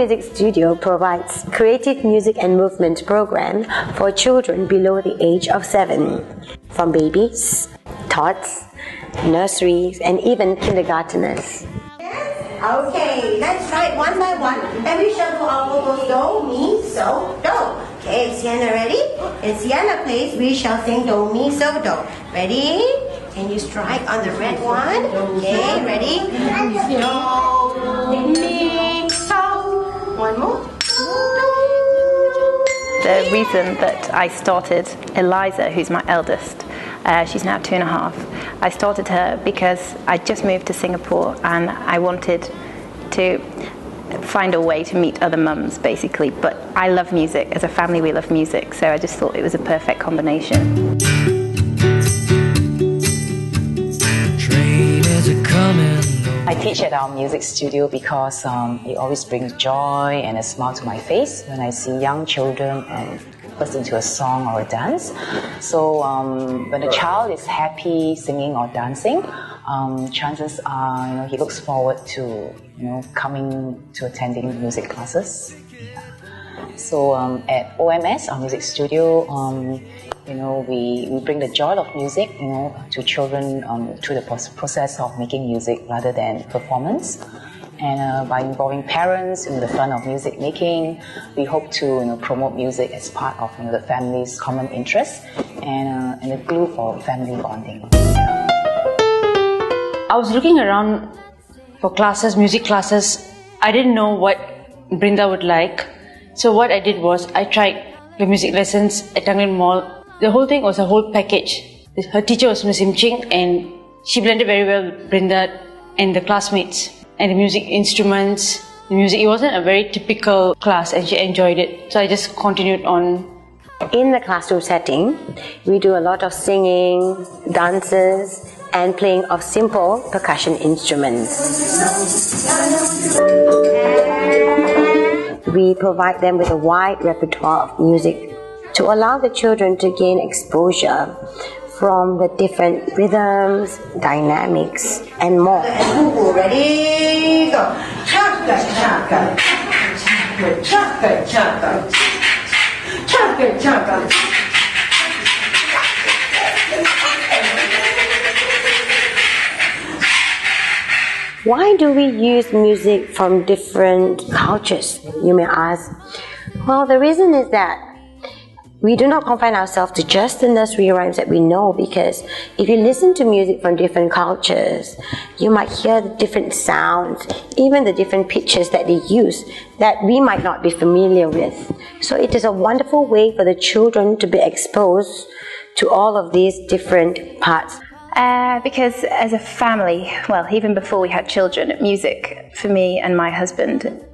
Music Studio provides creative music and movement program for children below the age of 7, from babies, tots, nurseries, and even kindergarteners. Okay, let's try it one by one. And we shall do our vocals do, mi, so, do. Okay, Sienna ready? In Sienna place, we shall sing do, mi, so, do. Ready? Can you strike on the red one? Okay, ready? Do, mi, so. One more. The reason that I started Eliza, who's my eldest, she's now 2.5. I started her because I just moved to Singapore and I wanted to find a way to meet other mums, basically. But I love music. As a family, we love music, so I just thought it was a perfect combination. I teach at our music studio because it always brings joy and a smile to my face when I see young children listen to a song or a dance. So when a child is happy singing or dancing, chances are he looks forward to coming to attending music classes. So at OMS, our music studio, we bring the joy of music to children through the process of making music rather than performance. And by involving parents in the fun of music making, we hope to promote music as part of the family's common interests and a glue for family bonding. I was looking around for classes, music classes. I didn't know what Brinda would like. So what I did was I tried the music lessons at Tanglin Mall. The whole thing was a whole package. Her teacher was Miss Im Ching and she blended very well with Brinda and the classmates. And the music instruments, the music, it wasn't a very typical class and she enjoyed it. So I just continued on. In the classroom setting, we do a lot of singing, dances, and playing of simple percussion instruments. We provide them with a wide repertoire of music to allow the children to gain exposure from the different rhythms, dynamics, and more. Ready, go. Chaka, chaka. Chaka, chaka. Chaka, chaka. Why do we use music from different cultures, you may ask? Well, the reason is that we do not confine ourselves to just the nursery rhymes that we know, because if you listen to music from different cultures, you might hear the different sounds, even the different pitches that they use that we might not be familiar with. So it is a wonderful way for the children to be exposed to all of these different parts. Because as a family, well, even before we had children, music for me and my husband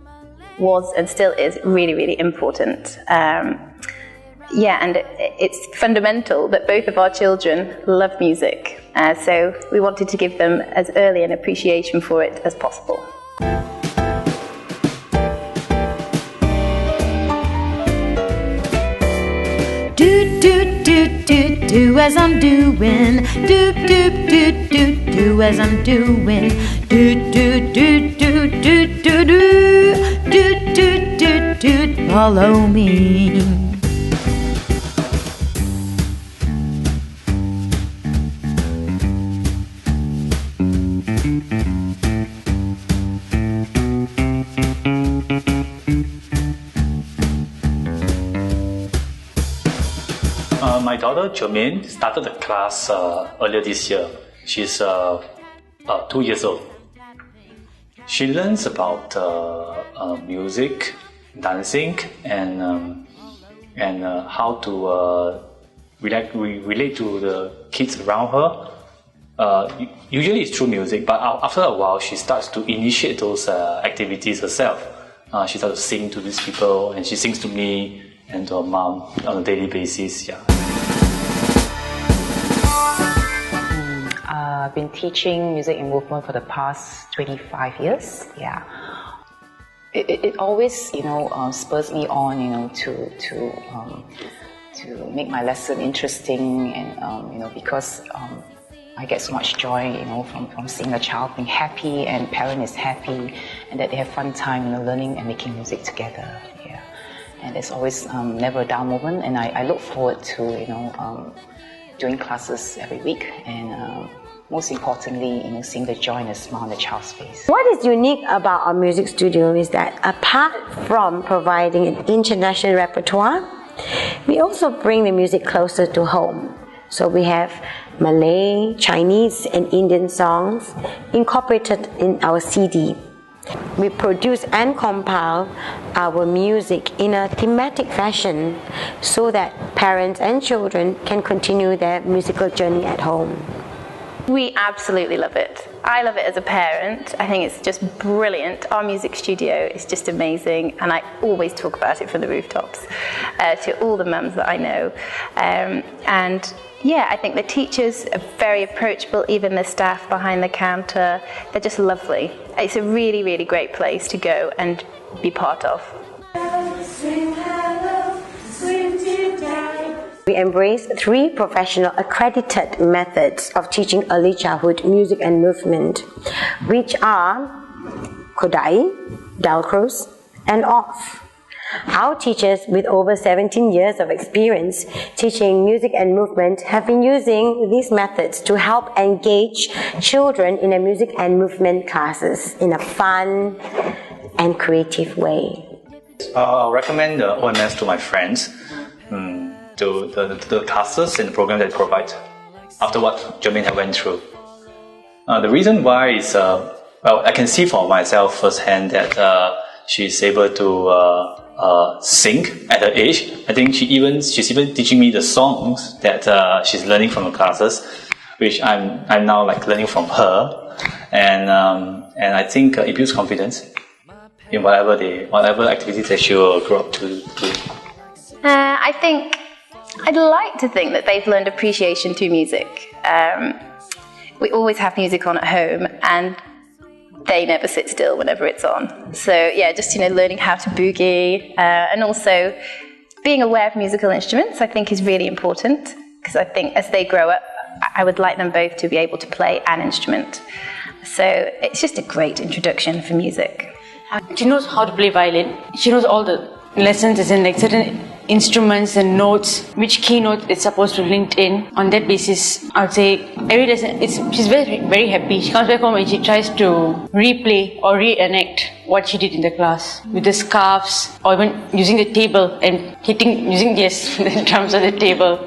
was and still is really, really important. And it's fundamental that both of our children love music. So we wanted to give them as early an appreciation for it as possible. Do as I'm doing. Do as I'm doing. Do follow me. My daughter Jermaine started the class earlier this year. She's 2 years old. She learns about music, dancing, and how to relate to the kids around her. Usually it's through music, but after a while she starts to initiate those activities herself. She starts to sing to these people, and she sings to me and to her mom on a daily basis. Yeah. I've been teaching music and movement for the past 25 years. Yeah. It always, spurs me on, to make my lesson interesting, and because I get so much joy, from seeing a child being happy and parent is happy, and that they have fun time, learning and making music together. Yeah, and there's always never a dull moment, and I look forward to doing classes every week, and most importantly, seeing the joy and the smile on the child's face. What is unique about our music studio is that apart from providing an international repertoire, we also bring the music closer to home. So we have Malay, Chinese, and Indian songs incorporated in our CD. We produce and compile our music in a thematic fashion so that parents and children can continue their musical journey at home. We absolutely love it. I love it as a parent. I think it's just brilliant. Our music studio is just amazing, and I always talk about it from the rooftops to all the mums that I know. And yeah, I think the teachers are very approachable, even the staff behind the counter. They're just lovely. It's a really, really great place to go and be part of. We embrace 3 professional accredited methods of teaching early childhood music and movement, which are Kodai, Dalcroze, and OFF. Our teachers with over 17 years of experience teaching music and movement have been using these methods to help engage children in their music and movement classes in a fun and creative way. I'll recommend the OMS to my friends, to the classes and the program that they provide after what Jermaine had went through. The reason why is, I can see for myself firsthand that she's able to sing at her age. I think she's even teaching me the songs that she's learning from the classes, which I'm now learning from her, and I think it builds confidence in whatever activities that she will grow up to do. I'd like to think that they've learned appreciation to music. We always have music on at home, and they never sit still whenever it's on. So yeah, just learning how to boogie, and also being aware of musical instruments, I think is really important, because I think as they grow up, I would like them both to be able to play an instrument. So it's just a great introduction for music. She knows how to play violin. She knows all the lessons, as in certain instruments and notes, which key note is supposed to link in. On that basis, I would say every lesson, she's very, very happy. She comes back home and she tries to replay or reenact what she did in the class with the scarves, or even using the table and using the drums on the table.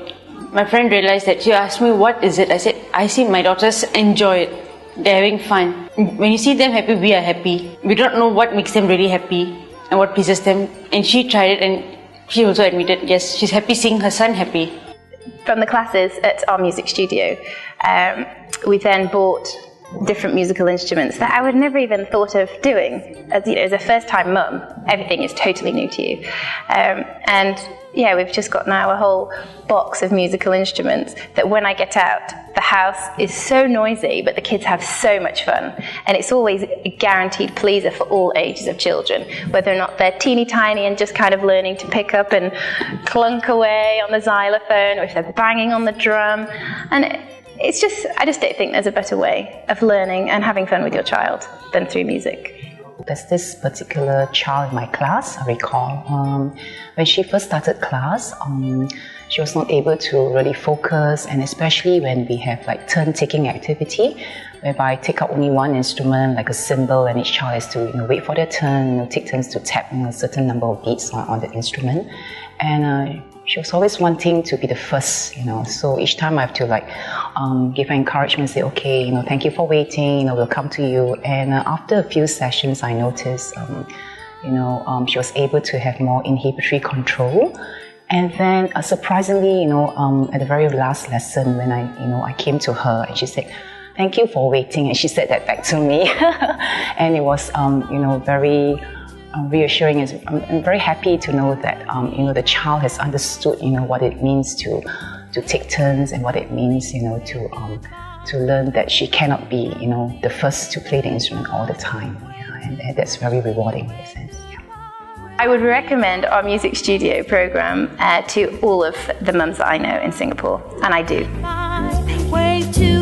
My friend realized that. She asked me, what is it? I said, I see my daughters enjoy it. They're having fun. When you see them happy, we are happy. We don't know what makes them really happy and what pleases them. And she tried it, and she also admitted, yes, she's happy seeing her son happy. From the classes at our music studio, we then bought different musical instruments that I would never even thought of doing. As a first-time mum, everything is totally new to you. And yeah, we've just got now a whole box of musical instruments that when I get out, the house is so noisy, but the kids have so much fun. And it's always a guaranteed pleaser for all ages of children, whether or not they're teeny tiny and just kind of learning to pick up and clunk away on the xylophone, or if they're banging on the drum. And I just don't think there's a better way of learning and having fun with your child than through music. There's this particular child in my class, I recall, when she first started class, she was not able to really focus, and especially when we have turn-taking activity, whereby I take out only one instrument, like a cymbal, and each child has to wait for their turn, take turns to tap a certain number of beats on the instrument. And she was always wanting to be the first, so each time I have to give her encouragement, say, okay, thank you for waiting, we'll come to you. And after a few sessions, I noticed, she was able to have more inhibitory control. And then surprisingly, at the very last lesson, when I came to her and she said, thank you for waiting, and she said that back to me. And it was, very reassuring. I'm very happy to know that the child has understood what it means to take turns, and what it means to learn that she cannot be the first to play the instrument all the time. And that's very rewarding in a sense. I would recommend our music studio program to all of the mums that I know in Singapore, and I do. Way too